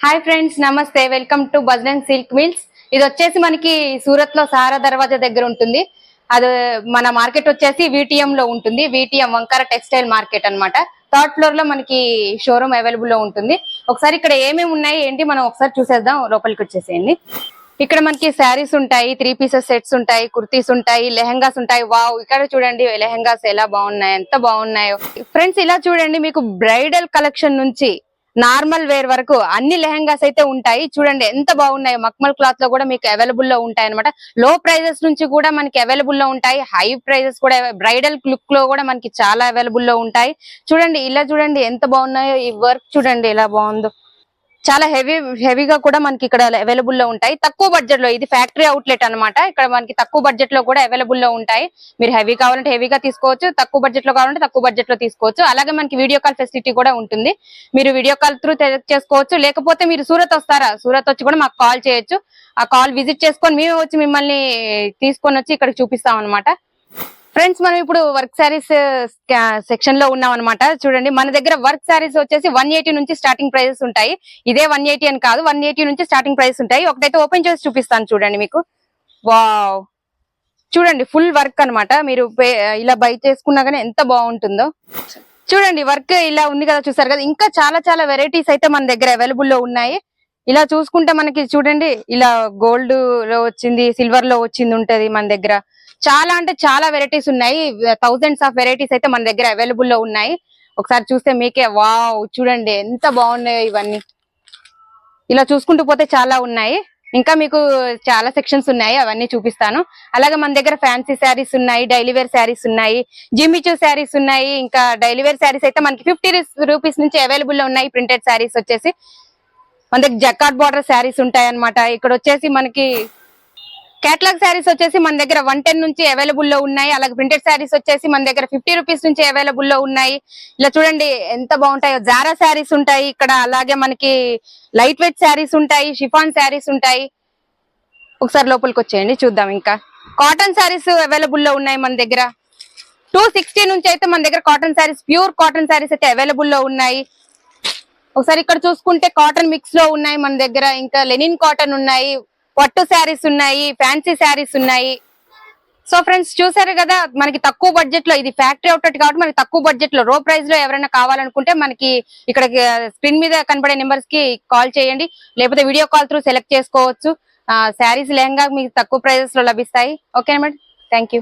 Hi friends, నమస్తే. Welcome to Bajran silk mills. ఇది వచ్చేసి మనకి సూరత్ లో సారా దర్వాజా దగ్గర ఉంటుంది. అది మన మార్కెట్ వచ్చేసి విటిఎం లో ఉంటుంది. విటిఎం వంకార టెక్స్టైల్ మార్కెట్ అన్నమాట. థర్డ్ ఫ్లోర్ లో మనకి షోరూమ్ అవైలబుల్ లో ఉంటుంది. ఒకసారి ఇక్కడ ఏమేమి ఉన్నాయి ఏంటి మనం ఒకసారి చూసేద్దాం. లోపలికి వచ్చేసేయండి. ఇక్కడ మనకి శారీస్ ఉంటాయి, 3 పీసెస్ సెట్స్ ఉంటాయి, కుర్తీస్ ఉంటాయి, లెహంగాస్ ఉంటాయి. వావ్, ఇక్కడ చూడండి లెహంగాస్ ఎలా బాగున్నాయి, ఎంత బాగున్నాయో ఫ్రెండ్స్. ఇలా చూడండి, మీకు బ్రైడల్ కలెక్షన్ నుంచి నార్మల్ వేర్ వరకు అన్ని లెహంగాస్ అయితే ఉంటాయి. చూడండి ఎంత బాగున్నాయో. మక్మల్ క్లాత్ లో కూడా మీకు అవైలబుల్ లో ఉంటాయి అనమాట. లో ప్రైజెస్ నుంచి కూడా మనకి అవైలబుల్ లో ఉంటాయి. హై ప్రైజెస్ కూడా, బ్రైడల్ లుక్ లో కూడా మనకి చాలా అవైలబుల్ లో ఉంటాయి. చూడండి, ఇలా చూడండి ఎంత బాగున్నాయో. ఈ వర్క్ చూడండి ఎలా బాగుందో. చాలా హెవీగా కూడా మనకి ఇక్కడ అవైలబుల్ లో ఉంటాయి. తక్కువ బడ్జెట్ లో, ఇది ఫ్యాక్టరీ అవుట్లెట్ అన్నమాట. ఇక్కడ మనకి తక్కువ బడ్జెట్ లో కూడా అవైలబుల్ లో ఉంటాయి. మీరు హెవీ కావాలంటే హెవీగా తీసుకోవచ్చు, తక్కువ బడ్జెట్ లో కావాలంటే తక్కువ బడ్జెట్ లో తీసుకోవచ్చు. అలాగే మనకి వీడియో కాల్ ఫెసిలిటీ కూడా ఉంటుంది. మీరు వీడియో కాల్ త్రూ చేసుకోవచ్చు. లేకపోతే మీరు సూరత్ వస్తారా, సూరత్ వచ్చి కూడా మాకు కాల్ చేయొచ్చు. ఆ కాల్ విజిట్ చేసుకొని మేమే వచ్చి మిమ్మల్ని తీసుకొని వచ్చి ఇక్కడ చూపిస్తాం అనమాట. ఫ్రెండ్స్, మనం ఇప్పుడు వర్క్ శారీస్ సెక్షన్ లో ఉన్నాం అనమాట. చూడండి, మన దగ్గర వర్క్ శారీస్ వచ్చేసి 180 నుంచి స్టార్టింగ్ ప్రైజెస్ ఉంటాయి. ఇదే 180 అని కాదు, 180 నుంచి స్టార్టింగ్ ప్రైజెస్ ఉంటాయి. ఒకటైతే ఓపెన్ చేసి చూపిస్తాను చూడండి మీకు. వావ్, చూడండి ఫుల్ వర్క్ అనమాట. మీరు ఇలా బై చేసుకున్నా గానీ ఎంత బాగుంటుందో. చూడండి వర్క్ ఇలా ఉంది కదా, చూసారు కదా. ఇంకా చాలా చాలా వెరైటీస్ అయితే మన దగ్గర అవైలబుల్ లో ఉన్నాయి. ఇలా చూసుకుంటే మనకి చూడండి, ఇలా గోల్డ్ లో వచ్చింది, సిల్వర్ లో వచ్చింది ఉంటది మన దగ్గర. చాలా అంటే చాలా వెరైటీస్ ఉన్నాయి. థౌజండ్స్ ఆఫ్ వెరైటీస్ అయితే మన దగ్గర అవైలబుల్ లో ఉన్నాయి. ఒకసారి చూస్తే మీకే వావ్, చూడండి ఎంత బాగున్నాయో ఇవన్నీ. ఇలా చూసుకుంటూ పోతే చాలా ఉన్నాయి. ఇంకా మీకు చాలా సెక్షన్స్ ఉన్నాయి, అవన్నీ చూపిస్తాను. అలాగే మన దగ్గర ఫ్యాన్సీ శారీస్ ఉన్నాయి, డైలీ వేర్ శారీస్ ఉన్నాయి, జిమ్మిచూ శారీస్ ఉన్నాయి. ఇంకా డైలీ వేర్ శారీస్ అయితే మనకి 50 రూపీస్ నుంచి అవైలబుల్ లో ఉన్నాయి. ప్రింటెడ్ శారీస్ వచ్చేసి మన దగ్గర జకార్డ్ బార్డర్ శారీస్ ఉంటాయి అనమాట. ఇక్కడ వచ్చేసి మనకి కేటలాగ్ శారీస్ వచ్చేసి మన దగ్గర 110 నుంచి అవైలబుల్ లో ఉన్నాయి. అలాగే ప్రింటెడ్ శారీస్ వచ్చేసి మన దగ్గర 50 రూపీస్ నుంచి అవైలబుల్ లో ఉన్నాయి. ఇలా చూడండి ఎంత బాగుంటాయో. జారా శారీస్ ఉంటాయి ఇక్కడ. అలాగే మనకి లైట్ వెయిట్ శారీస్ ఉంటాయి, షిఫాన్ శారీస్ ఉంటాయి. ఒకసారి లోపలికి వచ్చేయండి చూద్దాం. ఇంకా కాటన్ శారీస్ అవైలబుల్ లో ఉన్నాయి మన దగ్గర. 260 నుంచి అయితే మన దగ్గర cotton saris, pure cotton saris అయితే అవైలబుల్ లో ఉన్నాయి. ఒకసారి ఇక్కడ చూసుకుంటే కాటన్ మిక్స్ లో ఉన్నాయి మన దగ్గర. ఇంకా లెనిన్ కాటన్ ఉన్నాయి, పట్టు శారీస్ ఉన్నాయి, ఫ్యాన్సీ శారీస్ ఉన్నాయి. సో ఫ్రెండ్స్, చూసారు కదా, మనకి తక్కువ బడ్జెట్ లో, ఇది ఫ్యాక్టరీ అవుట్లెట్ కాబట్టి మనకి తక్కువ బడ్జెట్ లో, లో ప్రైస్ లో ఎవరైనా కావాలనుకుంటే మనకి ఇక్కడ స్క్రీన్ మీద కనబడే నెంబర్స్ కి కాల్ చేయండి. లేకపోతే వీడియో కాల్ త్రూ సెలెక్ట్ చేసుకోవచ్చు. శారీస్ లెహంగా మీకు తక్కువ ప్రైజెస్ లో లభిస్తాయి. Okay madam, thank you.